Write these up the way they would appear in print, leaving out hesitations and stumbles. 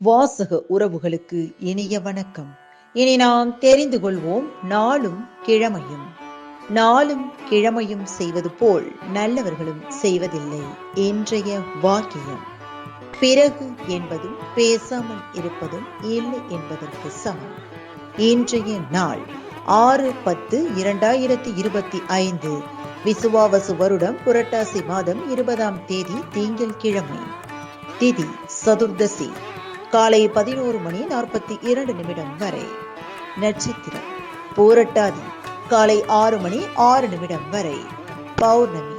வாசக உறவுகளுக்கு இனிய வணக்கம். இனி நாம் தெரிந்து கொள்வோம் நாளும் கிழமையும். நாளும் கிழமையும் செய்வது போல் நல்லவர்களும் செய்வதில்லை. இன்றைய வாக்கியம்: பிறகு என்பதும் பேசாமல் இருப்பதும் இல்லை என்பதற்கு சமம். இன்றைய நாள் 6/10/2025 விசுவாவசு வருடம் புரட்டாசி மாதம் 20ஆம் தேதி திங்கள் கிழமை. திதி சதுர்தசி. காலை 11:42 வரை. நட்சத்திரம் பூரட்டாதி. காலை 6:06 வரை. பௌர்ணமி.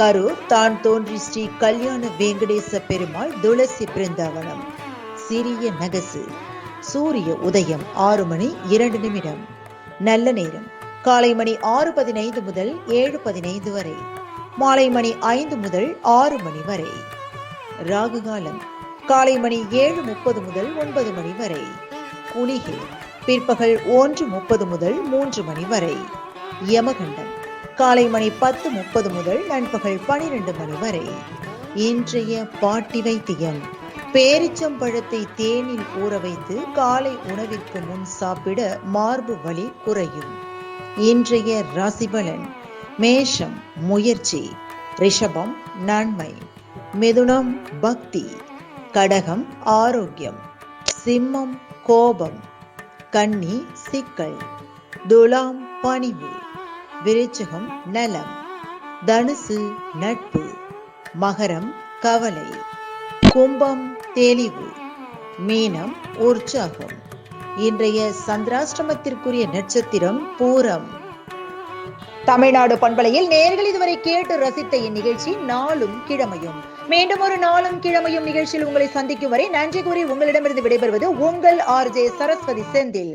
கரூர் தான் தோன்றி ஸ்ரீ கல்யாண வெங்கடேச பெருமாள் துளசி பிருந்தாவனம். சிறிய நகசு. சூரிய உதயம் 6:02. நல்ல நேரம் காலை மணி 6:15 முதல் 7:15 வரை. மாலை மணி 5 முதல் 6 மணி வரை. ராகு காலம் காலை மணி 7:30 முதல் 9 மணி வரை. குளிகை பிற்பகல் 1:30 முதல் 3 மணி வரை. யமகண்டம் காலை மணி 10:30 முதல் நண்பகல் 12 மணி வரை. இன்றைய பாட்டி வைத்தியம்: பேரிச்சம்பழத்தை தேனில் ஊற வைத்து காலை உணவிற்கு முன் சாப்பிட மார்பு வலி குறையும். இன்றைய ராசிபலன்: மேஷம் முயற்சி, ரிஷபம் நன்மை, மிதுனம் பக்தி, கடகம் ஆரோக்கியம், சிம்மம் கோபம், கன்னி சிக்கல், துலாம் பணிவு, விருச்சிகம் நலம், தனுசு நட்பு, மகரம் கவலை, கும்பம் தெளிவு, மீனம் உற்சாகம். இன்றைய சந்திராஷ்டமத்திற்குரிய நட்சத்திரம் பூரம். தமிழ்நாடு பண்பலையில் நேயர்கள் இதுவரை கேட்டு ரசித்த இந்நிகழ்ச்சி நாளும் கிழமையும். மீண்டும் ஒரு நாளும் கிழமையும் நிகழ்ச்சியில் உங்களை சந்திக்கும் வரை நன்றி கூறி உங்களிடமிருந்து விடைபெறுவது உங்கள் RJ சரஸ்வதி செந்தில்.